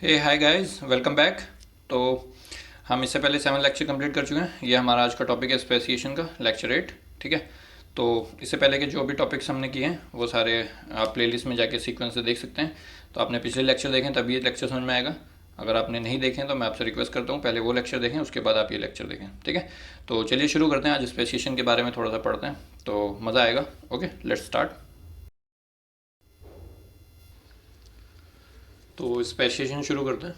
हे hi guys, welcome back. तो हम इससे पहले 7 लेक्चर कंप्लीट कर चुके हैं। ये हमारा आज का टॉपिक है स्पेसिएशन का, लेक्चर 8। ठीक है। तो इससे पहले के जो भी टॉपिक्स हमने किए हैं वो सारे आप प्लेलिस्ट में जाके सीक्वेंस से देख सकते हैं। तो आपने पिछले लेक्चर देखें तभी ये लेक्चर समझ में आएगा। अगर आपने नहीं देखें तो मैं आपसे रिक्वेस्ट करता हूँ पहले वो लेक्चर देखें, उसके बाद आप ये लेक्चर देखें। ठीक है। तो चलिए शुरू करते हैं। आज स्पेसिएशन के बारे में थोड़ा सा पढ़ते हैं तो मज़ा आएगा। Okay, let's start. तो स्पेसिएशन शुरू करते हैं।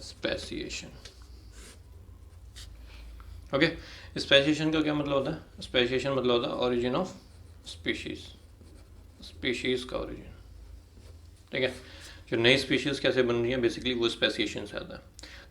Speciation, okay. स्पेसिएशन का क्या मतलब होता है? स्पेसिएशन मतलब होता है ओरिजिन ऑफ स्पीशीज, स्पीशीज का ओरिजिन। ठीक है। जो नई स्पीशीज कैसे बन रही है बेसिकली वो स्पेसिएशन से आता है।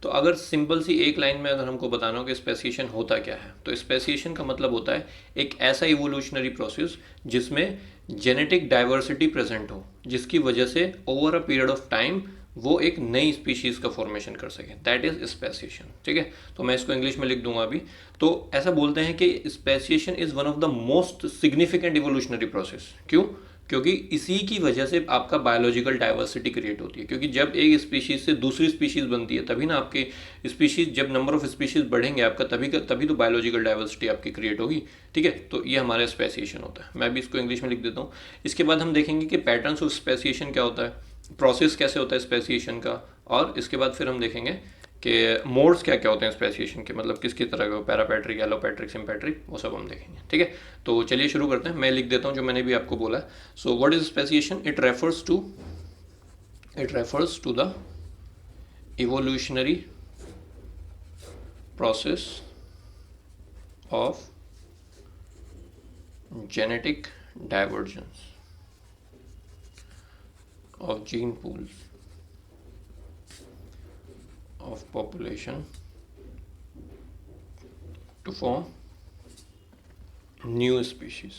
तो अगर सिंपल सी एक लाइन में अगर हमको बताना हो कि स्पेसिएशन होता क्या है, तो स्पेसिएशन का मतलब होता है एक ऐसा इवोल्यूशनरी प्रोसेस जिसमें जेनेटिक डाइवर्सिटी प्रेजेंट हो, जिसकी वजह से over a period of time वो एक नई स्पीशीज का फॉर्मेशन कर सके। That is speciation. ठीक है। तो मैं इसको इंग्लिश में लिख दूंगा अभी। तो ऐसा बोलते हैं कि speciation is one of the most significant evolutionary process. क्यों? क्योंकि इसी की वजह से आपका बायोलॉजिकल डाइवर्सिटी क्रिएट होती है। क्योंकि जब एक स्पीशीज से दूसरी स्पीशीज बनती है तभी ना आपकी स्पीशीज, जब नंबर ऑफ स्पीशीज बढ़ेंगे आपका तभी तो बायोलॉजिकल डाइवर्सिटी आपकी क्रिएट होगी। ठीक है। तो ये हमारा स्पेसिएशन होता है। मैं भी इसको इंग्लिश में लिख देता हूँ। इसके बाद हम देखेंगे कि पैटर्न्स ऑफ स्पेसिएशन क्या होता है, प्रोसेस कैसे होता है स्पेसिएशन का, और इसके बाद फिर हम देखेंगे कि मोड्स क्या क्या होते हैं स्पेसिएशन के, मतलब किस किस तरह के, पैरापैट्रिक, एलोपैट्रिक, सिम्पैट्रिक, वो सब हम देखेंगे। ठीक है। तो चलिए शुरू करते हैं। मैं लिख देता हूँ जो मैंने भी आपको बोला। So what is speciation? It refers to the evolutionary process of genetic divergence of gene pools of population to form new species.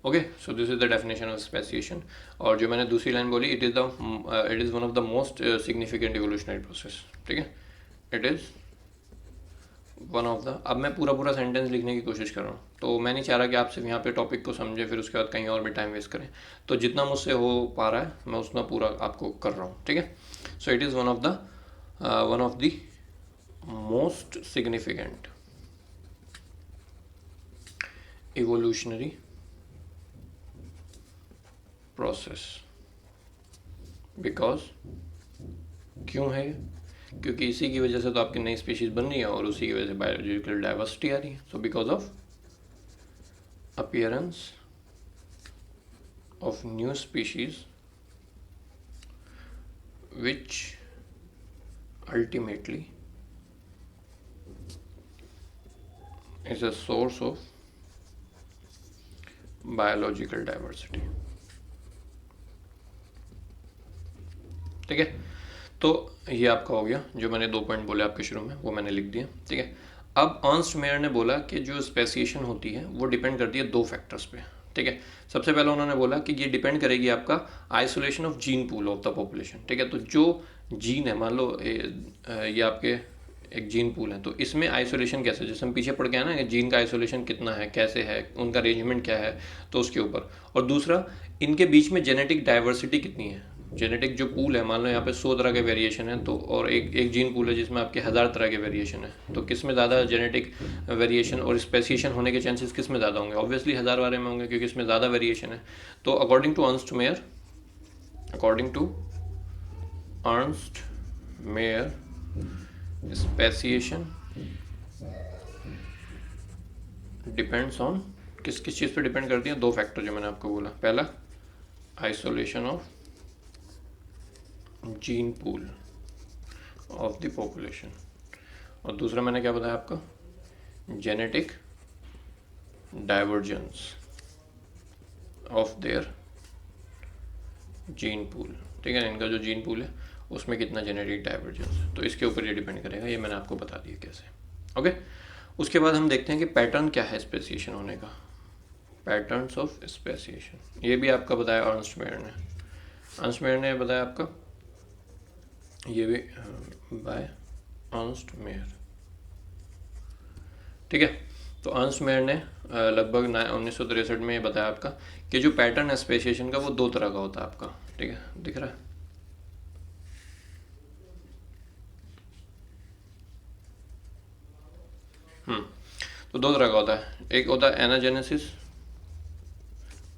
Okay, so this is the definition of speciation. और जो मैंने दूसरी लाइन बोली, it is one of the most significant evolutionary process. ठीक है। It is one of the, अब मैं पूरा सेंटेंस लिखने की कोशिश कर रहा हूँ, तो मैं नहीं चाह रहा कि आप सिर्फ यहाँ पे टॉपिक को समझें फिर उसके बाद कहीं और भी टाइम वेस्ट करें। तो जितना मुझसे हो पा रहा है मैं उतना पूरा आपको कर रहा हूँ। ठीक है। So it is one of the most significant evolutionary process. Because, क्यों है? क्योंकि इसी की वजह से तो आपकी नई स्पीशीज बन रही है और उसी की वजह से बायोलॉजिकल डाइवर्सिटी आ रही है। So because of appearance of new species which ultimately is a source of biological diversity. ठीक है। तो ये आपका हो गया, जो मैंने 2 पॉइंट बोले आपके शुरू में वो मैंने लिख दिया। ठीक है। अब अर्नस्ट मेयर ने बोला कि जो स्पेसिएशन होती है वो डिपेंड करती है 2 फैक्टर्स पे। ठीक है। सबसे पहले उन्होंने बोला कि ये डिपेंड करेगी आपका isolation of gene pool of the population. ठीक है। तो जो जीन है, मान लो ये आपके एक जीन पूल है, तो इसमें आइसोलेशन कैसे, जैसे हम पीछे पढ़ के आए ना कि जीन का आइसोलेशन कितना है, कैसे है, उनका अरेंजमेंट क्या है, तो उसके ऊपर। और दूसरा, इनके बीच में जेनेटिक डाइवर्सिटी कितनी है। जेनेटिक जो पूल है, मान लो यहाँ पे 100 तरह के वेरिएशन है, तो और एक जीन पूल है जिसमें आपके 1000 तरह के वेरिएशन है, तो किस में ज़्यादा जेनेटिक वेरिएशन और स्पेसिएशन होने के चांसेस किस में ज़्यादा होंगे? ऑब्वियसली 1000 वाले में होंगे, क्योंकि इसमें ज़्यादा वेरिएशन है। तो according to Ernst Mayr speciation depends on, किस किस चीज़ पे डिपेंड करती है? 2 फैक्टर जो मैंने आपको बोला। पहला, isolation of gene pool of the population, और दूसरा मैंने क्या बताया आपको? Genetic divergence of their gene pool. ठीक है। इनका जो जीन पूल है उसमें कितना जेनेटिक डाइवर्जेंस है, तो इसके ऊपर ये डिपेंड करेगा। ये मैंने आपको बता दिया कैसे। ओके। उसके बाद हम देखते हैं कि पैटर्न क्या है स्पेसिएशन होने का। पैटर्न्स ऑफ स्पेसिएशन, ये भी आपका बताया अर्नस्ट मेयर ने बताया आपका, ये भी बाय अर्नस्ट मेयर। ठीक है। तो अर्नस्ट मेयर ने लगभग 1963 में ये बताया आपका कि जो पैटर्न है स्पेसिएशन का वो 2 तरह का होता है आपका। ठीक है। दिख रहा है? दो तरह का होता है, एक होता है एनाजेनेसिस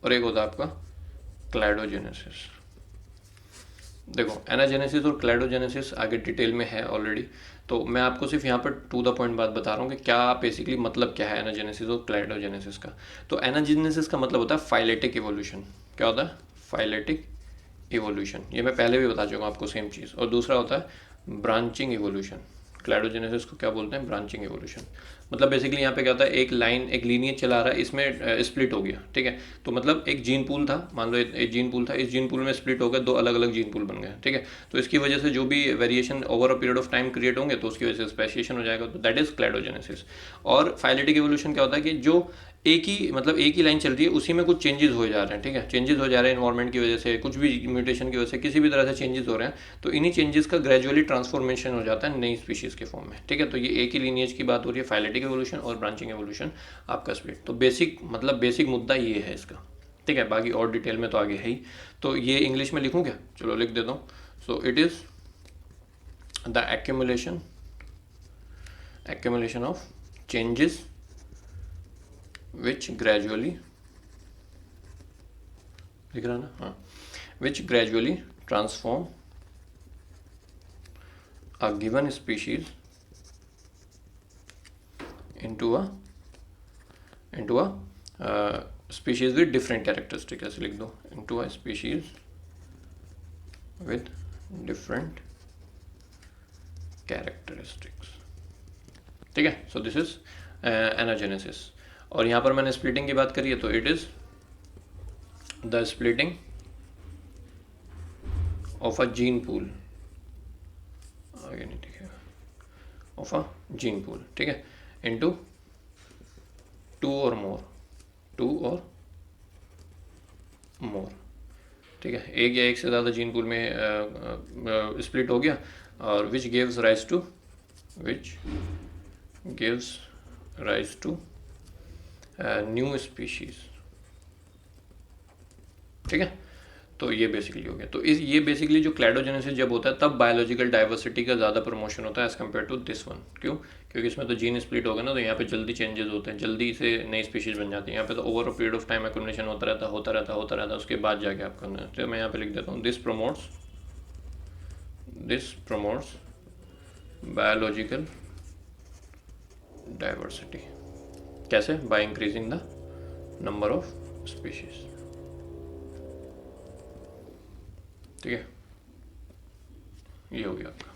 और एक होता है आपका क्लाइडोजेनेसिस। देखो एनाजेनेसिस और क्लाइडोजेनेसिस आगे डिटेल में है ऑलरेडी, तो मैं आपको सिर्फ यहाँ पर टू द पॉइंट बात बता रहा हूँ कि क्या बेसिकली मतलब क्या है एनाजेनेसिस और क्लाइडोजेनेसिस का। तो एनाजेनेसिस का मतलब होता है फाइलेटिक इवोल्यूशन। क्या होता है? फाइलेटिक इवोल्यूशन, ये मैं पहले भी बता चुका हूँ आपको सेम चीज़। और दूसरा होता है ब्रांचिंग इवोल्यूशन। क्लाइडोजेनेसिस को क्या बोलते हैं? Branching evolution. मतलब बेसिकली यहाँ पे क्या होता है, एक लाइन, एक लीनियज चला रहा है, इसमें स्प्लिट हो गया, ठीक है। तो मतलब एक जीन पूल था, मान लो एक जीन पूल था, इस जीन पूल में स्प्लिट हो गया, दो अलग अलग जीन पूल बन गए, ठीक है। तो इसकी वजह से जो भी variation over a period of time create होंगे तो उसकी वजह से स्पेसिएशन हो जाएगा, तो दैट इज क्लाइडोजेनेसिस। और फाइलेटिक इवोल्यूशन क्या होता है कि जो एक ही लाइन चल रही है, उसी में कुछ चेंजेस हो जा रहे हैं, ठीक है। चेंजेस हो जा रहे हैं इन्वायरमेंट की वजह से, कुछ भी म्यूटेशन की वजह से, किसी भी तरह से चेंजेस हो रहे हैं, तो इन्हीं चेंजेस का ग्रेजुअली ट्रांसफॉर्मेशन हो जाता है नई स्पीशीज़ के फॉर्म में, ठीक है। तो ये एक ही लीनिएज की बात हो रही है, फाइलेटिक एवोल्यूशन और ब्रांचिंग एवोल्यूशन आपका स्प्लिट। तो बेसिक मुद्दा ये है इसका, ठीक है। बाकी और डिटेल में तो आगे है ही। तो ये इंग्लिश में लिखूँ क्या? चलो लिख देता हूँ। सो it is the accumulation of changes which gradually, लिख रहा ना, हाँ, which gradually transform a given species into a species with different characteristics। ऐसे लिख दो, into a species with different characteristics, ठीक है। So this is anagenesis. और यहाँ पर मैंने स्प्लिटिंग की बात करी है, तो it is the splitting of a gene pool, आगे नहीं दिखेगा, ऑफ अ जीन पूल, ठीक है, इनटू टू और मोर, ठीक है। एक या एक से ज़्यादा जीन पूल में स्प्लिट हो गया, और which gives rise to new species, ठीक है। तो ये बेसिकली हो गया। तो ये बेसिकली जो क्लाइडोजेनेसिस जब होता है, तब बायोलॉजिकल डाइवर्सिटी का ज़्यादा प्रमोशन होता है as compare to this one. क्यों? क्योंकि इसमें तो जीन स्प्लिट होगा ना, तो यहाँ पे जल्दी चेंजेस होते हैं, जल्दी से नई स्पीशीज़ बन जाती है। यहाँ पे तो over a period of time accumulation होता रहता है, उसके बाद जाके आप करना है। तो मैं यहाँ पे लिख देता हूँ, दिस प्रमोट्स बायोलॉजिकल डाइवर्सिटी। कैसे? By increasing the number of species, ठीक है। ये हो गया आपका,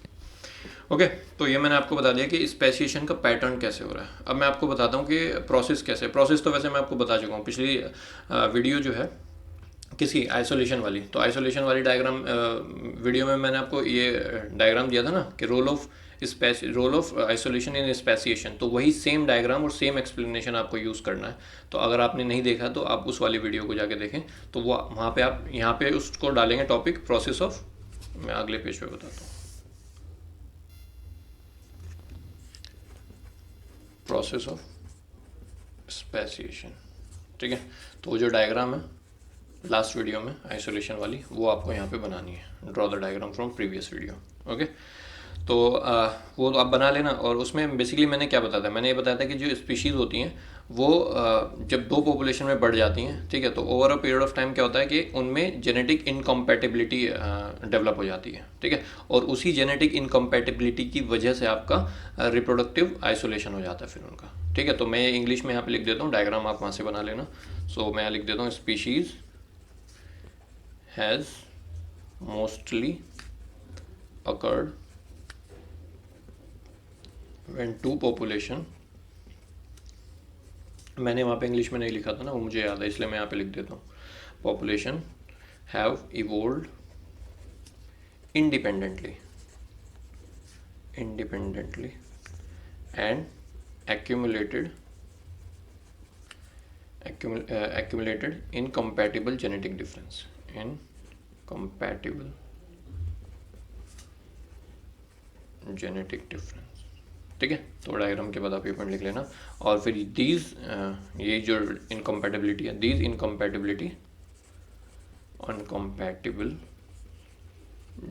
ओके। तो ये मैंने आपको बता दिया कि स्पेसिएशन का पैटर्न कैसे हो रहा है। अब मैं आपको बताता हूँ कि प्रोसेस कैसे। प्रोसेस तो वैसे मैं आपको बता चुका हूँ पिछली वीडियो जो है, किसी आइसोलेशन वाली। तो आइसोलेशन वाली डायग्राम वीडियो में मैंने आपको ये डायग्राम दिया था ना, कि role of isolation in speciation. तो वही सेम डायग्राम और सेम एक्सप्लेनेशन आपको यूज़ करना है। तो अगर आपने नहीं देखा तो आप उस वाली वीडियो को जाके देखें, तो वो वहाँ पे आप यहाँ पे उसको डालेंगे टॉपिक प्रोसेस ऑफ, मैं अगले पेज पे बताता हूँ, प्रोसेस ऑफ स्पेसिएशन, ठीक है। तो वो जो डायग्राम है लास्ट वीडियो में आइसोलेशन वाली, वो आपको यहाँ पे बनानी है। Draw the diagram from previous video, okay. तो वो तो आप बना लेना। और उसमें बेसिकली मैंने क्या बताया था, मैंने ये बताया था कि जो स्पीशीज़ होती हैं वो जब दो पॉपुलेशन में बढ़ जाती हैं, ठीक है, तो over a period of time क्या होता है कि उनमें जेनेटिक इनकम्पैटिबिलिटी डेवलप हो जाती है, ठीक है। और उसी जेनेटिक इनकम्पैटिबिलिटी की वजह से आपका रिप्रोडक्टिव आइसोलेशन हो जाता है फिर उनका, ठीक है। तो मैं इंग्लिश में यहाँ पे लिख देता हूँ, डायग्राम आप वहाँ से बना लेना। सो मैं लिख देता हूँ, species has mostly occurred when two population, मैंने वहाँ पे इंग्लिश में नहीं लिखा था ना, वो मुझे याद है, इसलिए मैं यहाँ पे लिख देता हूँ, population have evolved independently and accumulated incompatible genetic difference, ठीक है। तो डायग्राम के बाद आप ये पॉइंट लिख लेना। और फिर दीज ये जो इनकम्पैटिबिलिटी है, these incompatibility incompatible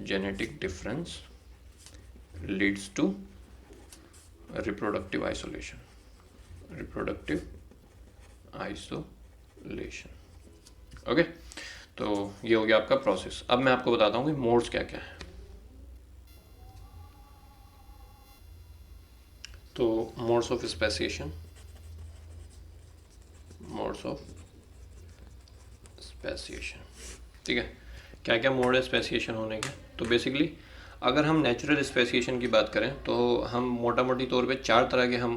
genetic difference leads to reproductive isolation, reproductive isolation. Okay, तो ये हो गया आपका प्रोसेस। अब मैं आपको बताता हूँ कि मोड्स क्या क्या है। तो modes of speciation, modes of speciation, ठीक है। क्या क्या मोड है स्पेसिएशन होने के? तो बेसिकली अगर हम नेचुरल स्पेसिएशन की बात करें तो हम मोटा मोटी तौर पे 4 तरह के हम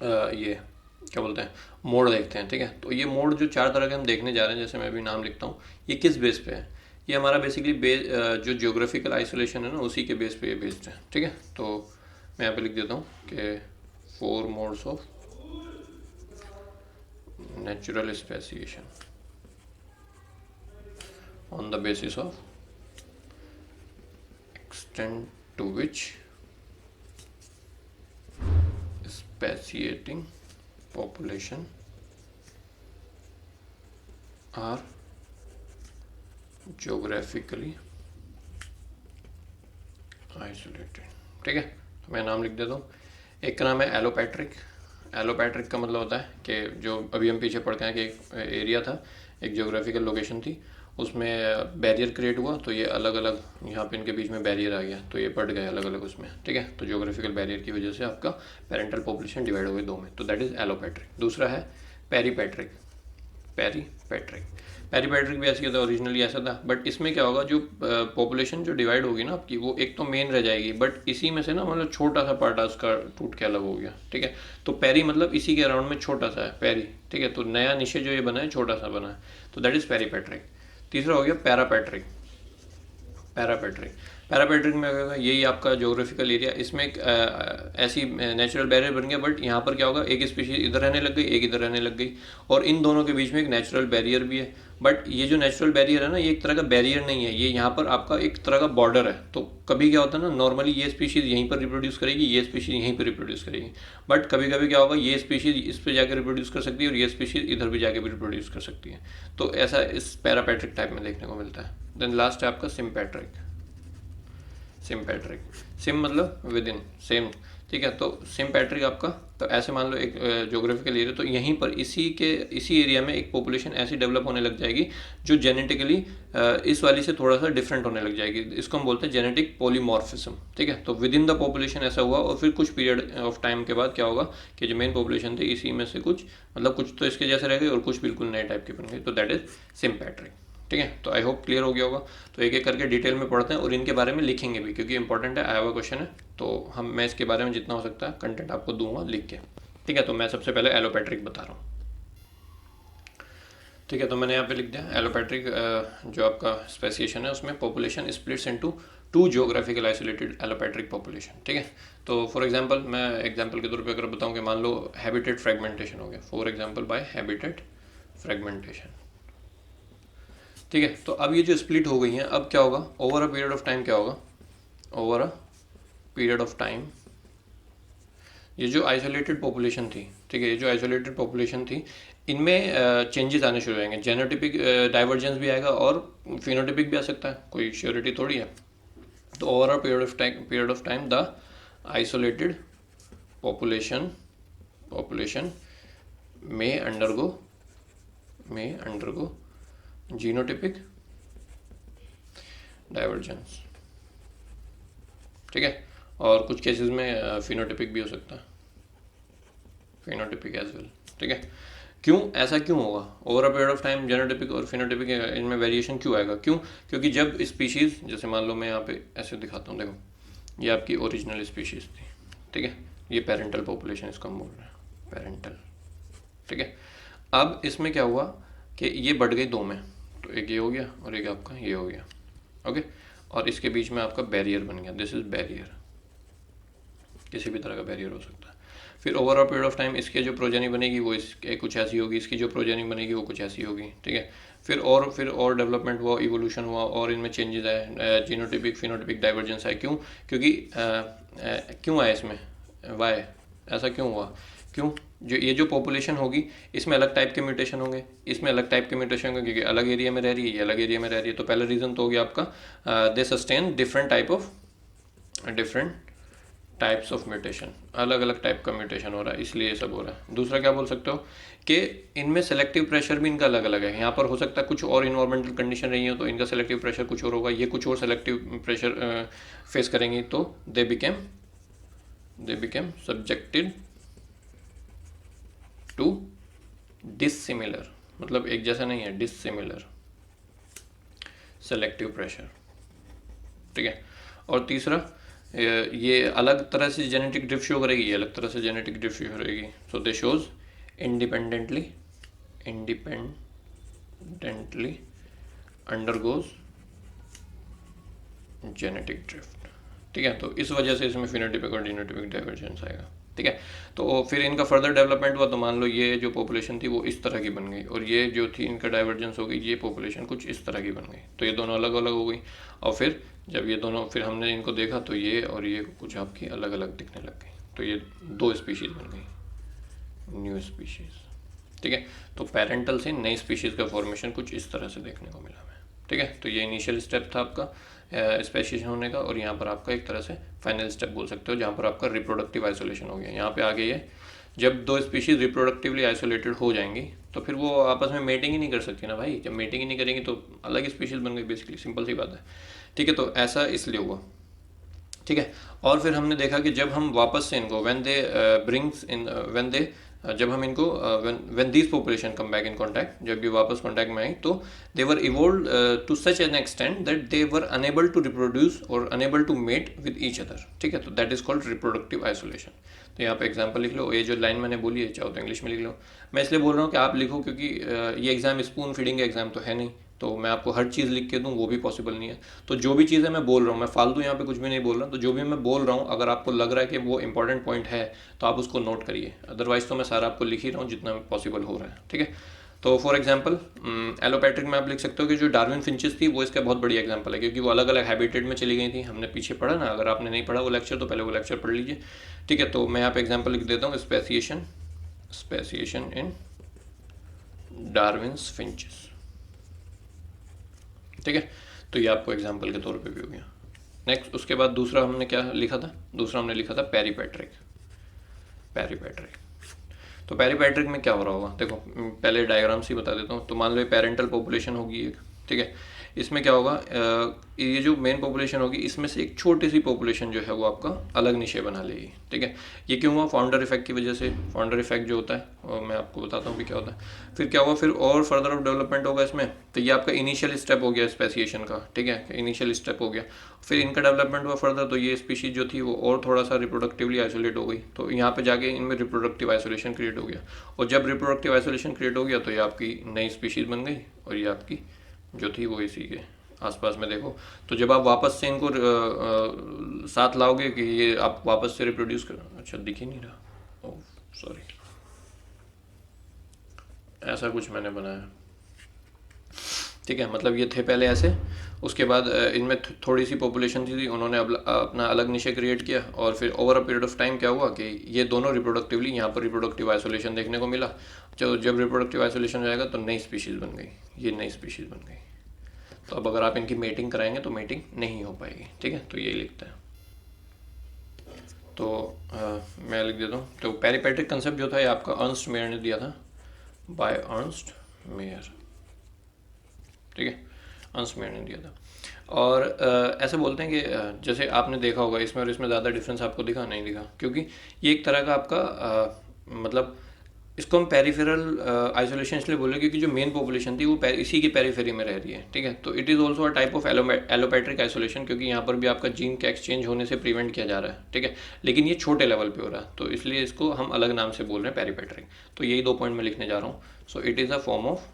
ये क्या बोलते हैं मोड देखते हैं, ठीक है। तो ये मोड जो 4 तरह के हम देखने जा रहे हैं, जैसे मैं अभी नाम लिखता हूँ, ये किस बेस पे है? ये हमारा बेसिकली जो जियोग्राफिकल आइसोलेशन है ना, उसी के बेस पे ये बेस्ड है, ठीक है। तो मैं यहाँ पे लिख देता हूँ कि 4 modes of natural speciation on the basis of extent to which speciating population are geographically isolated, ठीक है। तो मैं नाम लिख देता हूँ। एक का नाम है एलोपैट्रिक। एलोपैट्रिक का मतलब होता है कि जो अभी हम पीछे पढ़ते हैं कि एक एरिया था, एक जियोग्राफिकल लोकेशन थी, उसमें बैरियर क्रिएट हुआ, तो ये अलग अलग यहाँ पे इनके बीच में बैरियर आ गया, तो ये बढ़ गए अलग अलग उसमें, ठीक है। तो जियोग्राफिकल बैरियर की वजह से आपका पेरेंटल पॉपुलेशन डिवाइड हो गई 2 में, तो दैट इज़ एलोपैट्रिक। दूसरा है पेरीपैट्रिक। पेरीपैट्रिक पेरीपैट्रिक भी ऐसे होता है, ओरिजिनली ऐसा था, बट इसमें क्या होगा, जो पॉपुलेशन जो डिवाइड होगी ना आपकी, वो एक तो मेन रह जाएगी, बट इसी में से ना मतलब छोटा सा पार्ट उसका टूट के अलग हो गया, ठीक है। तो पेरी मतलब इसी के अराउंड में छोटा सा है पेरी, ठीक है। तो नया निशे जो ये बना है छोटा सा बना है, तो दैट इज़ पेरीपैट्रिक। तीसरा हो गया पैरापैट्रिक। पैरापैट्रिक पैरापैट्रिक में क्या होगा, यही आपका ज्योग्राफिकल एरिया, इसमें एक ऐसी नेचुरल बैरियर बन गया, बट यहाँ पर क्या होगा, एक स्पीशीज इधर रहने लग गई, एक इधर रहने लग गई, और इन दोनों के बीच में एक नेचुरल बैरियर भी है। बट ये जो नेचुरल बैरियर है ना, ये एक तरह का बैरियर नहीं है, ये यहाँ पर आपका एक तरह का बॉर्डर है। तो कभी क्या होता है ना, नॉर्मली ये स्पीशीज यहीं पर रिप्रोड्यूस करेगी, ये स्पीशीज यहीं पर रिप्रोड्यूस करेगी, बट कभी कभी क्या होगा, ये स्पीशीज इस पर जाकर रिप्रोड्यूस कर सकती है और ये स्पीशीज इधर भी जाकर भी रिप्रोड्यूस कर सकती है। तो ऐसा इस पैरापैट्रिक टाइप में देखने को मिलता है। देन लास्ट है आपका सिम्पैट्रिक। सिम्पैट्रिक, सिम मतलब विद इन, सेम, ठीक है। तो सिम्पैट्रिक आपका, तो ऐसे मान लो एक ज्योग्राफिकल एरिया, तो यहीं पर इसी एरिया में एक पॉपुलेशन ऐसी डेवलप होने लग जाएगी जो जेनेटिकली इस वाली से थोड़ा सा डिफरेंट होने लग जाएगी। इसको हम बोलते हैं जेनेटिक पॉलीमॉर्फिज्म, ठीक है। तो विद इन द पॉपुलेशन ऐसा हुआ, और फिर कुछ पीरियड ऑफ टाइम के बाद क्या होगा कि जो मेन पॉपुलेशन थी इसी में से कुछ मतलब कुछ तो इसके जैसे रह गई और कुछ बिल्कुल नए टाइप के बन गए, तो दैट इज सिम्पैट्रिक, ठीक है। तो आई होप क्लियर हो गया होगा। तो एक एक करके डिटेल में पढ़ते हैं और इनके बारे में लिखेंगे भी, क्योंकि इंपॉर्टेंट है, आया हुआ क्वेश्चन है। तो मैं इसके बारे में जितना हो सकता है कंटेंट आपको दूंगा लिख के, ठीक है। तो मैं सबसे पहले एलोपैट्रिक बता रहा हूँ, ठीक है। तो मैंने यहाँ पे लिख दिया एलोपैट्रिक जो आपका स्पेसिएशन है, उसमें population splits into 2 geographical isolated allopatric population, ठीक है। तो फॉर एग्जांपल, मैं एग्जांपल के तौर पे अगर बताऊँ कि मान लो हैबिटेट फ्रेगमेंटेशन हो गया, for example by habitat fragmentation, ठीक है। तो अब ये जो स्प्लिट हो गई हैं, अब क्या होगा, over a period of time क्या होगा, over a period of time ये जो आइसोलेटेड पॉपुलेशन थी, ठीक है, ये जो आइसोलेटेड पॉपुलेशन थी, इनमें चेंजेस आने शुरू हो जाएंगे, जेनोटिपिक डाइवर्जेंस भी आएगा और फिनोटिपिक भी आ सकता है, कोई श्योरिटी थोड़ी है। तो over a period of time the isolated population may undergo genotypic divergence, ठीक है। और कुछ केसेस में फिनोटिपिक भी हो सकता है, फिनोटिपिक एज वेल, ठीक है। क्यों ऐसा क्यों होगा, over a period of time genotypic और फिनोटिपिक इनमें वेरिएशन क्यों आएगा? क्यों? क्योंकि जब स्पीशीज़, जैसे मान लो मैं यहाँ पे ऐसे दिखाता हूँ, देखो ये आपकी ओरिजिनल स्पीशीज़ थी, ठीक है, ये पेरेंटल पॉपुलेशन इसको हम बोल रहे हैं, पेरेंटल, ठीक है। अब इसमें क्या हुआ कि ये बढ़ गई 2 में, तो एक ये हो गया और एक आपका ये हो गया, ओके। और इसके बीच में आपका बैरियर बन गया, दिस इज बैरियर, किसी भी तरह का बैरियर हो सकता है। फिर over a period of time इसके जो प्रोजेनी बनेगी वो इसके कुछ ऐसी होगी, इसकी जो प्रोजेनी बनेगी वो कुछ ऐसी होगी, ठीक है। फिर और डेवलपमेंट हुआ, इवोल्यूशन हुआ और इनमें चेंजेस आए, जीनोटिपिक फिनोटिपिक डाइवर्जेंस आए। क्यों? क्योंकि क्यों आया इसमें, वाई, ऐसा क्यों हुआ? क्यों? जो ये जो पॉपुलेशन होगी इसमें अलग टाइप के म्यूटेशन होंगे, इसमें अलग टाइप के म्यूटेशन होंगे, क्योंकि अलग एरिया में रह रही है, ये अलग एरिया में रह रही है। तो पहला रीज़न तो हो गया आपका they sustain different types of mutation, अलग अलग टाइप का म्यूटेशन हो रहा है इसलिए ये सब हो रहा है। दूसरा क्या बोल सकते हो कि इनमें सेलेक्टिव प्रेशर भी इनका अलग अलग है। यहाँ पर हो सकता है कुछ और इन्वायरमेंटल कंडीशन रही हो तो इनका सेलेक्टिव प्रेशर कुछ और होगा, ये कुछ और सेलेक्टिव प्रेशर फेस करेंगी तो they became subjected to dissimilar, मतलब एक जैसा नहीं है, डिसिमिलर सेलेक्टिव प्रेशर। ठीक है। और तीसरा ये अलग तरह से जेनेटिक ड्रिफ्ट शो करेगी, ये अलग तरह से जेनेटिक ड्रिफ्ट शो करेगी। So they shows independently undergoes genetic drift. ठीक है। तो इस वजह से इसमें फिनोटाइपिक और जीनोटाइपिक डाइवर्जेंस आएगा। ठीक है। तो फिर इनका फर्दर डेवलपमेंट हुआ तो मान लो ये जो पॉपुलेशन थी वो इस तरह की बन गई और ये जो थी इनका डाइवर्जेंस हो गई, ये पॉपुलेशन कुछ इस तरह की बन गई। तो ये दोनों अलग अलग हो गई और फिर जब ये दोनों, फिर हमने इनको देखा तो ये और ये कुछ आपकी अलग अलग दिखने लग गई, तो ये दो स्पीशीज़ बन गई, न्यू स्पीशीज़। ठीक है। तो पेरेंटल से नई स्पीशीज़ का फॉर्मेशन कुछ इस तरह से देखने को मिला हमें। ठीक है। तो ये इनिशियल स्टेप था आपका स्पेसिएशन होने का, और यहाँ पर आपका एक तरह से फाइनल स्टेप बोल सकते हो जहाँ पर आपका रिप्रोडक्टिव आइसोलेशन हो गया। यहाँ पे आगे ये जब दो स्पीशीज़ रिप्रोडक्टिवली आइसोलेटेड हो जाएंगी तो फिर वो आपस में मेटिंग ही नहीं कर सकती ना भाई। जब मेटिंग ही नहीं करेंगी तो अलग स्पीशीज़ बन गई, बेसिकली सिंपल सी बात है। ठीक है। तो ऐसा इसलिए हुआ। ठीक है। और फिर हमने देखा कि जब हम वापस से इनको जब हम इनको when these population come back in contact, जब ये वापस कॉन्टैक्ट में आई तो they were evolve to such an extent that they were enable to reproduce और enable to mate with each other. ठीक है। तो that is called reproductive isolation. तो यहाँ पे एग्जाम्पल लिख लो, ये जो लाइन मैंने बोली है चाहो तो इंग्लिश में लिख लो। मैं इसलिए बोल रहा हूँ कि आप लिखो क्योंकि ये एग्जाम स्पून फीडिंग का एग्जाम तो है नहीं, तो मैं आपको हर चीज़ लिख के दूँ वो भी पॉसिबल नहीं है। तो जो भी चीज़ें मैं बोल रहा हूँ, मैं फालतू यहाँ पे कुछ भी नहीं बोल रहा, तो जो भी मैं बोल रहा हूँ अगर आपको लग रहा है कि वो इंपॉर्टेंट पॉइंट है तो आप उसको नोट करिए, अदरवाइज तो मैं सारा आपको लिख ही रहा हूँ जितना पॉसिबल हो रहा है। ठीक है। तो फॉर एग्जाम्पल एलोपैट्रिक में आप लिख सकते हो कि जो डार्विन फिंचेस थी वो इसका बहुत बढ़िया एग्जाम्पल है, क्योंकि वो अलग अलग हैबिटेट में चली गई थी। हमने पीछे पढ़ा ना, अगर आपने नहीं पढ़ा वो लेक्चर तो पहले वो लेक्चर पढ़ लीजिए। ठीक है। तो मैं यहाँ पे एग्जाम्पल लिख देता हूँ, स्पेसिएशन इन डार्विन्स फिंचेस। ठीक है। तो ये आपको एग्जाम्पल के तौर पे भी हो गया। नेक्स्ट उसके बाद दूसरा हमने क्या लिखा था, दूसरा हमने लिखा था पेरीपैट्रिक। तो पेरीपैट्रिक में क्या हो रहा होगा, देखो पहले डायग्राम से ही बता देता हूँ। तो मान लो ये पेरेंटल पॉपुलेशन होगी एक। ठीक है। इसमें क्या होगा, ये जो मेन पॉपुलेशन होगी इसमें से एक छोटी सी पॉपुलेशन जो है वो आपका अलग निशे बना लेगी। ठीक है। ये क्यों हुआ, फाउंडर इफेक्ट की वजह से। फाउंडर इफेक्ट जो होता है और मैं आपको बताता हूँ कि क्या होता है। फिर क्या हुआ, फिर और फर्दर ऑफ डेवलपमेंट होगा इसमें। तो ये आपका इनिशियल स्टेप हो गया स्पेसिएशन का। ठीक है। इनिशियल स्टेप हो गया, फिर इनका डेवलपमेंट हुआ फर्दर। तो ये स्पीशीज जो थी वो और थोड़ा सा रिप्रोडक्टिवली आइसोलेट हो गई, तो यहाँ पे जाके इनमें रिप्रोडक्टिव आइसोलेशन क्रिएट हो गया। और जब रिप्रोडक्टिव आइसोलेशन क्रिएट हो गया तो ये आपकी नई स्पीशीज बन गई, और ये आपकी जो थी वो इसी के आसपास में देखो। तो जब आप वापस से इनको साथ लाओगे कि ये आप वापस से रिप्रोड्यूस कर, अच्छा दिख ही नहीं रहा, ओह सॉरी, ऐसा कुछ मैंने बनाया। ठीक है। मतलब ये थे पहले ऐसे, उसके बाद इनमें थोड़ी सी पॉपुलेशन थी, उन्होंने अपना अलग निशे क्रिएट किया, और फिर over a period of time क्या हुआ कि ये दोनों रिप्रोडक्टिवली, यहाँ पर रिप्रोडक्टिव आइसोलेशन देखने को मिला। जब रिप्रोडक्टिव आइसोलेशन हो जाएगा तो नई स्पीशीज़ बन गई, ये नई स्पीशीज़ बन गई। तो अब अगर आप इनकी मेटिंग कराएंगे तो मेटिंग नहीं हो पाएगी। ठीक है। तो यही लिखता है। तो मैं लिख देता हूँ। तो पेरीपैट्रिक कंसेप्ट जो था ये आपका अर्नस्ट मेयर ने दिया था, बाय अर्नस्ट मेयर। ठीक है। अर्नस्ट मेयर ने दिया था। और ऐसे बोलते हैं कि जैसे आपने देखा होगा इसमें और इसमें ज़्यादा डिफरेंस आपको दिखा नहीं दिखा, क्योंकि ये एक तरह का आपका मतलब इसको हम पेरिफेरल आइसोलेशन इसलिए बोल रहे हैं क्योंकि जो मेन पॉपुलेशन थी वो इसी की पेरीफेरी में रह रही है। ठीक है। तो it is also a type of allopatric isolation, क्योंकि यहाँ पर भी आपका जीन के एक्सचेंज होने से प्रिवेंट किया जा रहा है। ठीक है। लेकिन ये छोटे लेवल पे हो रहा है, तो इसलिए इसको हम अलग नाम से बोल रहे हैं पेरीपैट्रिक। तो यही 2 पॉइंट मैं लिखने जा रहा हूँ। सो it is a form of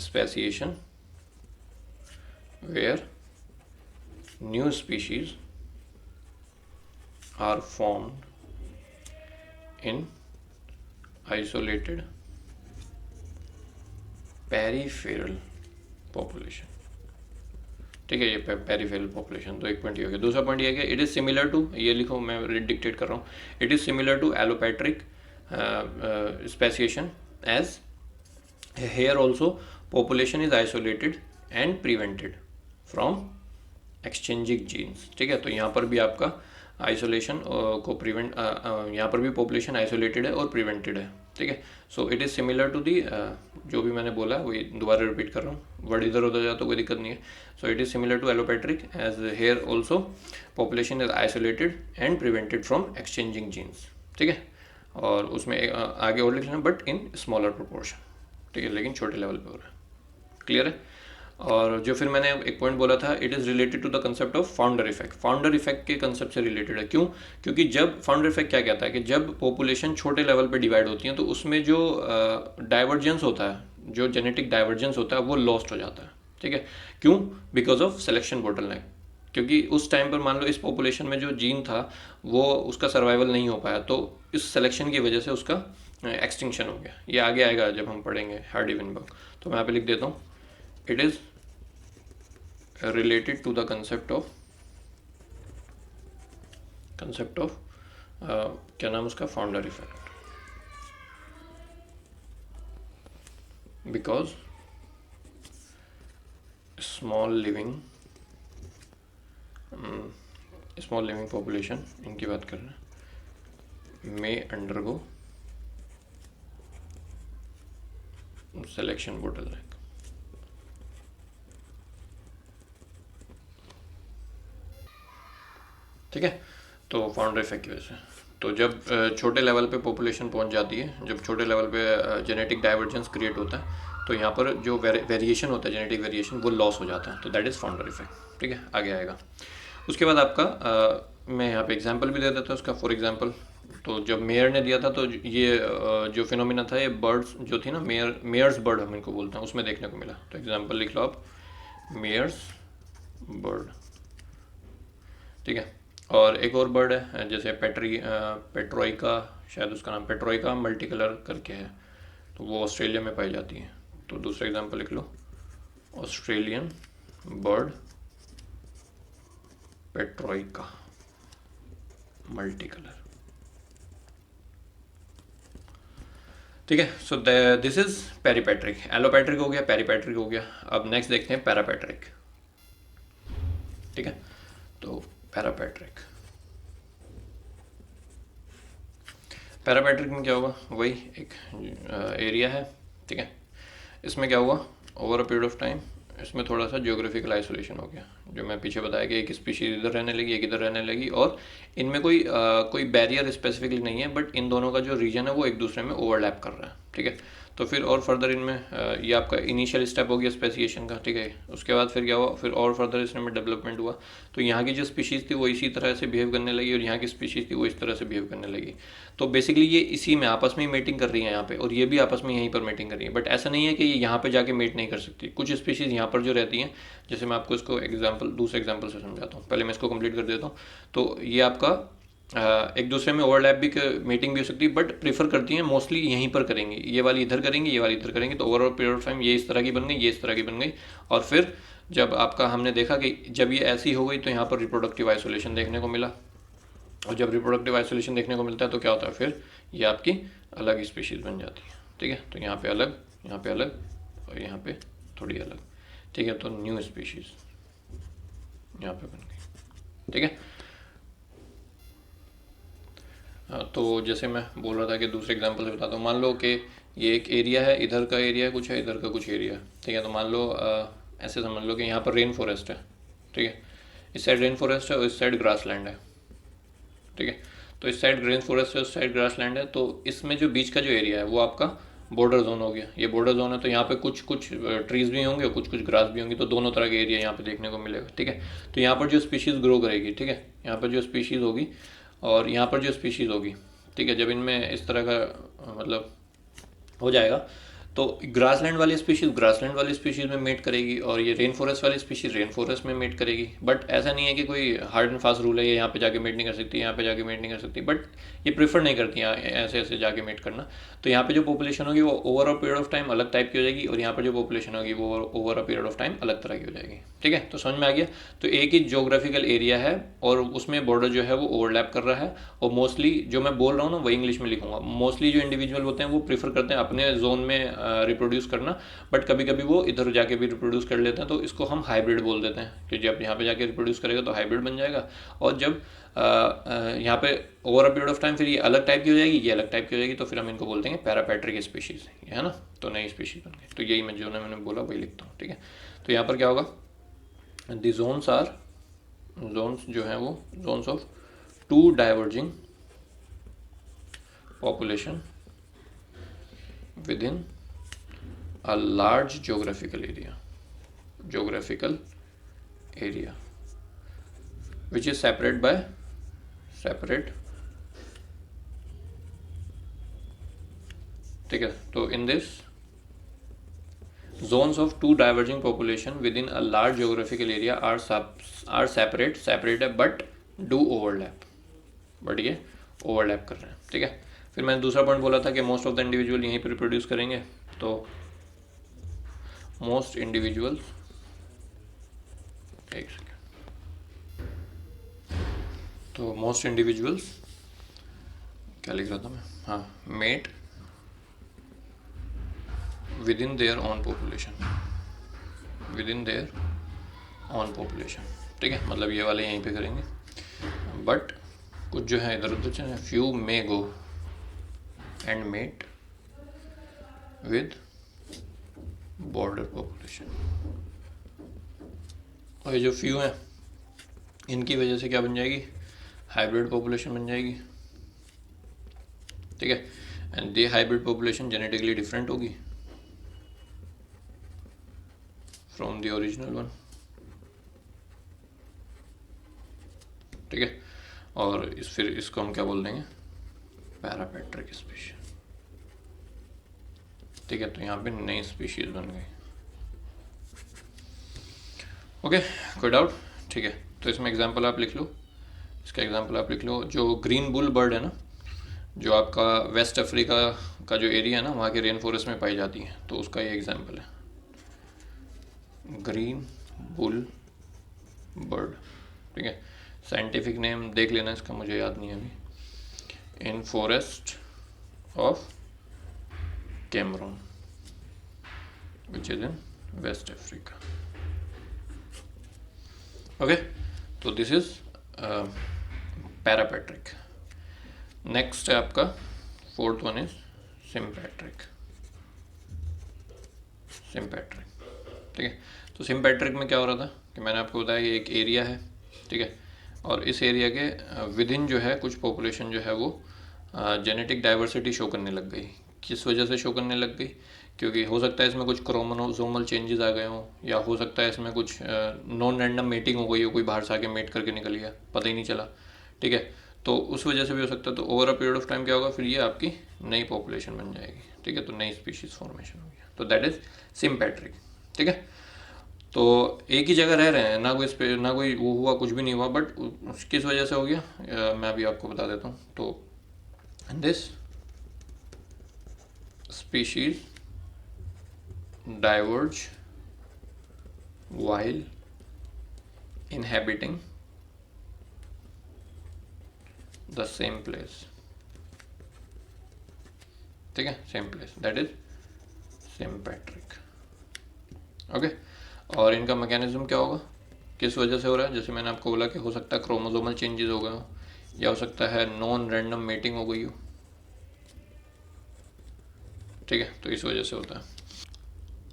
speciation where new species are formed in isolated peripheral population। ठीक है। ये पेरीफेरल पॉपुलेशन, तो एक पॉइंट ये हो गया। दूसरा पॉइंट ये है कि इट इज़ सिमिलर टू, ये लिखो मैं डिक्टेट कर रहा हूँ, it is similar to allopatric speciation as here also population is isolated and prevented from exchanging genes, ठीक है। तो यहाँ पर भी आपका आइसोलेशन को प्रिवेंट, यहाँ पर भी पॉपुलेशन आइसोलेटेड है और प्रिवेंटेड है, ठीक है। So it is similar to the, जो भी मैंने बोला वही दोबारा रिपीट कर रहा हूँ, वर्ड इधर उधर जाए तो कोई दिक्कत नहीं है। So it is similar to allopatric as here also population is isolated and prevented from exchanging genes, ठीक है। और उसमें आगे और लिख लेना, बट इन स्मॉलर प्रोपोर्शन, ठीक है, लेकिन छोटे लेवल पे हो रहा है, क्लियर है। और जो फिर मैंने एक पॉइंट बोला था, it is related to the concept of founder effect. Founder effect के कंसेप्ट से रिलेटेड है, क्यों? क्योंकि जब फाउंडर इफेक्ट क्या कहता है कि जब पॉपुलेशन छोटे लेवल पे डिवाइड होती है तो उसमें जो डाइवर्जेंस होता है, जो जेनेटिक डाइवर्जेंस होता है वो लॉस्ट हो जाता है, ठीक है। क्यों? Because of selection bottleneck. क्योंकि उस टाइम पर मान लो इस पॉपुलेशन में जो जीन था वो उसका सर्वाइवल नहीं हो पाया, तो इस सिलेक्शन की वजह से उसका एक्सटिंक्शन हो गया। ये आगे आएगा जब हम पढ़ेंगे हार्डी-वेनबर्ग। तो मैं यहाँ पे लिख देता हूँ, it is related to the concept of क्या नाम उसका, founder effect, because small living population, इनकी बात कर रहे हैं, मे अंडरगो सिलेक्शन बोटलनेक, ठीक है। तो फाउंडर इफेक्ट की वजह से, तो जब छोटे लेवल पे पॉपुलेशन पहुंच जाती है, जब छोटे लेवल पे जेनेटिक डाइवर्जेंस क्रिएट होता है, तो यहाँ पर जो वेरिएशन होता है, जेनेटिक वेरिएशन, वो लॉस हो जाता है, तो दैट इज़ फाउंडर इफेक्ट, ठीक है। आगे आएगा। उसके बाद आपका मैं यहाँ पे एग्जांपल भी दे देता हूँ उसका। फॉर एग्जांपल, तो जब मेयर ने दिया था, तो ये जो फिनोमिना था, ये बर्ड्स जो थी ना, मेयर्स बर्ड हम इनको बोलते हैं, उसमें देखने को मिला। तो एग्जाम्पल लिख लो आप, मेयर्स बर्ड, ठीक है। और एक और बर्ड है जैसे पेट्रोइका, शायद उसका नाम पेट्रोइका मल्टी कलर करके है, तो वो ऑस्ट्रेलिया में पाई जाती है। तो दूसरा एग्जांपल लिख लो, Australian bird Petroica multi colour, ठीक है। So this is peripatric. Allopatric हो गया, पेरीपेट्रिक हो गया। अब नेक्स्ट देखते हैं पैरापेट्रिक, ठीक है। तो पैरापेट्रिक में क्या होगा, वही एक एरिया है, ठीक है। इसमें क्या हुआ, over a period of time इसमें थोड़ा सा जियोग्राफिकल आइसोलेशन हो गया, जो मैं पीछे बताया कि एक स्पीशीज इधर रहने लगी, एक इधर रहने लगी, और इनमें कोई बैरियर स्पेसिफिकली नहीं है, बट इन दोनों का जो रीजन है वो एक दूसरे में ओवरलैप कर रहा है, ठीक है। तो फिर और फर्दर इनमें ये आपका इनिशियल स्टेप हो गया स्पेसिएशन का, ठीक है। उसके बाद फिर क्या हुआ, फिर और फर्दर इसमें डेवलपमेंट हुआ, तो यहाँ की जो स्पीशीज़ थी वो इसी तरह से बिहेव करने लगी, और यहाँ की स्पीशीज़ थी वो इस तरह से बिहेव करने लगी। तो बेसिकली ये इसी में आपस में ही मेटिंग कर रही है यहाँ पे, और ये भी आपस में यहीं पर मेटिंग कर रही है। बट ऐसा नहीं है कि ये यहाँ पे जाके मेट नहीं कर सकती। कुछ स्पीशीज़ यहाँ पर जो रहती हैं, जैसे मैं आपको इसको दूसरे एग्जाम्पल से समझाता हूँ, पहले मैं इसको कंप्लीट कर देता हूँ। तो ये आपका एक दूसरे में ओवरलैप भी, मीटिंग भी हो सकती है, बट प्रीफर करती हैं मोस्टली यहीं पर करेंगी, ये वाली इधर करेंगी, ये वाली इधर करेंगी। तो ओवरऑल पीरियड ऑफ टाइम ये इस तरह की बन गई, ये इस तरह की बन गई, और फिर जब आपका हमने देखा कि जब ये ऐसी हो गई तो यहाँ पर रिप्रोडक्टिव आइसोलेशन देखने को मिला, और जब रिप्रोडक्टिव आइसोलेशन देखने को मिलता है तो क्या होता है, फिर ये आपकी अलग स्पीशीज़ बन जाती है, ठीक है। तो यहाँ पे अलग, यहाँ पे अलग, और यहाँ पे थोड़ी अलग, ठीक है। तो न्यू स्पीशीज़ यहाँ पे बन गई, ठीक है। तो जैसे मैं बोल रहा था कि दूसरे एग्जांपल से बताता हूँ। मान लो कि ये एक एरिया है, इधर का एरिया कुछ है, इधर का कुछ एरिया, ठीक है। तो मान लो ऐसे समझ लो कि यहाँ पर रेन फॉरेस्ट है, ठीक है। इस साइड रेन फॉरेस्ट है और इस साइड ग्रास लैंड है, ठीक है। तो इस साइड रेन फॉरेस्ट है, उस साइड ग्रास लैंड है, तो इसमें जो बीच का जो एरिया है वो आपका बॉर्डर जोन हो गया। ये बॉर्डर जोन है, तो यहाँ पे कुछ ट्रीज़ भी होंगे और कुछ ग्रास भी होंगी, तो दोनों तरह के एरिया यहाँ पे देखने को मिलेगा, ठीक है। तो यहाँ पर जो स्पीशीज़ ग्रो करेगी, ठीक है, यहाँ पर जो स्पीशीज़ होगी और यहाँ पर जो स्पीशीज़ होगी, ठीक है, जब इनमें इस तरह का मतलब हो जाएगा, तो ग्रासलैंड वाली स्पीशीज़ ग्रासलैंड वाली स्पीशीज़ में मेट करेगी, और ये रेन फॉरेस्ट वाली स्पीशीज़ रेन फॉरेस्ट में मेट करेगी। बट ऐसा नहीं है कि कोई हार्ड एंड फास्ट रूल है ये यहाँ पे जाके मेट नहीं कर सकती, यहाँ पे जाके मेट नहीं कर सकती, बट ये प्रेफर नहीं करती हैं ऐसे ऐसे जाके मेट करना। तो यहाँ पे जो पॉपुलेशन होगी वो over a period of time अलग टाइप की हो जाएगी, और यहाँ पर जो पॉपुलेशन होगी वो over a period of time अलग तरह की हो जाएगी, ठीक है। तो समझ में आ गया। तो एक ही जोग्राफिकल एरिया है और उसमें बॉर्डर जो है वो ओवरलैप कर रहा है, और मोस्टली जो मैं बोल रहा हूँ ना वही इंग्लिश में लिखूंगा। मोस्टली जो इंडिविजुअल होते हैं वो प्रीफर करते हैं अपने जोन में रिप्रोड्यूस करना, बट कभी कभी वो इधर जाके भी रिप्रोड्यूस कर लेते हैं, तो इसको हम हाइब्रिड बोल देते हैं कि जब यहाँ पे जाके रिप्रोड्यूस करेगा तो हाइब्रिड बन जाएगा, और जब यहाँ पे over a period of time फिर ये अलग टाइप की हो जाएगी, ये अलग टाइप की हो जाएगी, तो फिर हम इनको बोलते हैं पैरापैट्रिक स्पीशीज़, है ना। तो नई स्पीशीज़ बन गई। तो यही मैं जो मैंने बोला वही लिखता हूँ, ठीक है। तो यहाँ पर क्या होगा, दी जोन्स आर, जोन्स जो हैं वो zones of two diverging population within a large geographical area which is separate by separate, ठीक है। तो in this zones of two diverging population within a large geographical area are separate है but do overlap, but ये overlap कर रहे हैं, ठीक है। फिर मैंने दूसरा पॉइंट बोला था कि मोस्ट ऑफ द इंडिविजुअल यहीं पर रिप्रोड्यूस करेंगे, तो मोस्ट इंडिविजुअल्स, एक सेकेंड, तो मोस्ट इंडिविजुअल्स क्या लिख रहा था मैं, हाँ, mate within their own population, ठीक है। मतलब ये वाले यहीं पे करेंगे, बट कुछ जो है इधर उधर चले, few may go and mate with border population. और ये जो फ्यू हैं इनकी वजह से क्या बन जाएगी, हाइब्रिड पॉपुलेशन बन जाएगी, ठीक है। And they hybrid population genetically different होगी फ्रॉम द ओरिजिनल वन, ठीक है। और फिर इसको हम क्या बोल देंगे, पैरापैट्रिक स्पीशीज, ठीक है। तो यहाँ पे नई स्पीशीज बन गई, ओके, कोई डाउट, ठीक है। तो इसमें एग्जांपल आप लिख लो, इसका एग्जांपल आप लिख लो। जो ग्रीन बुल बर्ड है ना, जो आपका वेस्ट अफ्रीका का जो एरिया है ना, वहाँ के रेन फॉरेस्ट में पाई जाती है, तो उसका ये एग्जांपल है, ग्रीन बुल बर्ड, ठीक है। साइंटिफिक नेम देख लेना इसका, मुझे याद नहीं है अभी, in forest of Cameroon which is in West Africa, okay. तो दिस इज पैरापैट्रिक। नेक्स्ट है आपका फोर्थ वन इज सिम्पैट्रिक, ठीक है। तो सिम्पैट्रिक में क्या हो रहा था कि मैंने आपको बताया ये एक एरिया है, ठीक है, और इस एरिया के विद इन जो है कुछ पॉपुलेशन जो है वो जेनेटिक डाइवर्सिटी शो करने लग गई। किस वजह से शो करने लग गई, क्योंकि हो सकता है इसमें कुछ क्रोमोसोमल चेंजेस आ गए हों, या हो सकता है इसमें कुछ नॉन रैंडम मेटिंग हो गई हो, कोई बाहर से आके मेट करके निकल गया, पता ही नहीं चला, ठीक है। तो उस वजह से भी हो सकता है। तो over a period of time क्या होगा, फिर ये आपकी नई पॉपुलेशन बन जाएगी, ठीक है। तो नई स्पीशीज फॉर्मेशन हो गया, तो दैट इज सिम्पैट्रिक, ठीक है। तो एक ही जगह रह रहे हैं, ना कोई वो हुआ, कुछ भी नहीं हुआ, बट किस वजह से हो गया मैं अभी आपको बता देता हूँ। तो this species diverge while inhabiting the same place, ठीक है, same place, that is sympatric, okay. और इनका मैकेनिज्म क्या होगा, किस वजह से हो रहा है, जैसे मैंने आपको बोला कि हो सकता है क्रोमोसोमल चेंजेस हो गए हो, या हो सकता है नॉन रैंडम मेटिंग हो गई हो, ठीक है। तो इस वजह से होता है,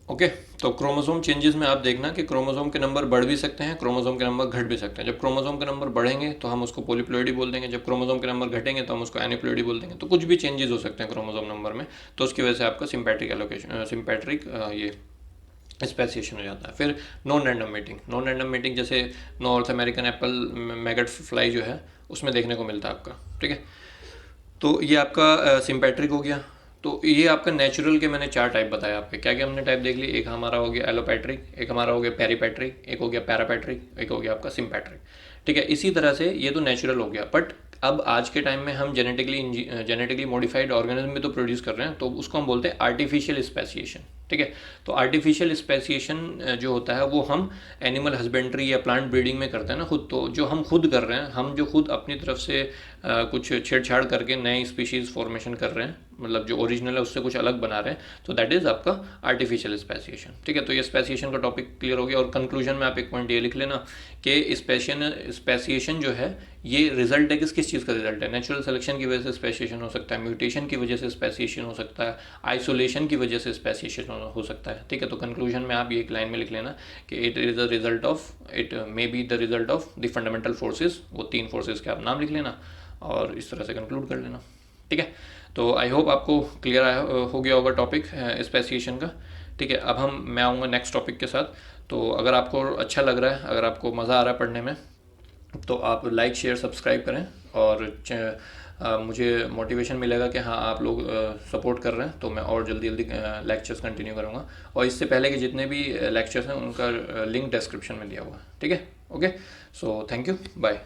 ओके। तो क्रोमोसोम चेंजेस में आप देखना कि क्रोमोसोम के नंबर बढ़ भी सकते हैं, क्रोमोसोम के नंबर घट भी सकते हैं। जब क्रोमोसोम के नंबर बढ़ेंगे तो हम उसको पॉलीप्लॉइडी बोल देंगे, जब क्रोमोसोम के नंबर घटेंगे तो हम उसको एनीप्लॉइडी बोल देंगे। तो कुछ भी चेंजेस हो सकते हैं क्रोमोसोम नंबर में, तो उसकी वजह से आपका सिम्पैट्रिक ये स्पेसिएशन हो जाता है। फिर नॉन रैंडम मेटिंग जैसे north American Apple maggot fly जो है उसमें देखने को मिलता है आपका, ठीक है। तो ये आपका सिम्पैट्रिक हो गया। तो ये आपका नेचुरल के मैंने 4 टाइप बताया आपके, क्या क्या हमने टाइप देख ली। एक हमारा हो गया एलोपैट्रिक, एक हमारा हो गया पेरीपैट्रिक, एक हो गया पैरापैट्रिक, एक हो गया आपका सिम्पैट्रिक, ठीक है। इसी तरह से ये तो नेचुरल हो गया, बट अब आज के टाइम में हम जेनेटिकली मॉडिफाइड ऑर्गेनिज्म भी तो प्रोड्यूस कर रहे हैं, तो उसको हम बोलते हैं आर्टिफिशियल स्पेसिएशन, ठीक है। तो आर्टिफिशियल स्पेसिएशन जो होता है वो हम एनिमल हस्बेंड्री या प्लांट ब्रीडिंग में करते हैं ना खुद, तो जो हम खुद कर रहे हैं, हम जो खुद अपनी तरफ से कुछ छेड़छाड़ करके नए स्पीशीज़ फॉर्मेशन कर रहे हैं, मतलब जो ओरिजिनल है उससे कुछ अलग बना रहे हैं, तो दैट इज़ आपका आर्टिफिशियल स्पेसिएशन। ठीक है, तो ये स्पेसिएशन का टॉपिक क्लियर हो गया। और कंक्लूजन में आप एक पॉइंट ये लिख लेना कि स्पेसिएशन जो है ये रिजल्ट है किस चीज़ का रिजल्ट है। नेचुरल सिलेक्शन की वजह से स्पेसिएशन हो सकता है, म्यूटेशन की वजह से स्पेसिएशन हो सकता है, आइसोलेशन की वजह से स्पेसिएशन हो सकता है। ठीक है, तो कंक्लूजन में आप ये एक लाइन में लिख लेना कि it is the result of, it may be the result of the fundamental forces. वो 3 फोर्सेज के आप नाम लिख लेना और इस तरह से कंक्लूड कर लेना। ठीक है, तो आई होप आपको क्लियर हो गया होगा टॉपिक स्पेसिएशन का। ठीक है, अब मैं आऊँगा नेक्स्ट टॉपिक के साथ। तो अगर आपको अच्छा लग रहा है, अगर आपको मज़ा आ रहा है पढ़ने में, तो आप लाइक शेयर सब्सक्राइब करें और मुझे मोटिवेशन मिलेगा कि हाँ आप लोग सपोर्ट कर रहे हैं, तो मैं और जल्दी लेक्चर्स कंटिन्यू करूँगा। और इससे पहले के जितने भी लेक्चर्स हैं उनका लिंक डिस्क्रिप्शन में दिया हुआ है। ठीक है, okay, so thank you, bye.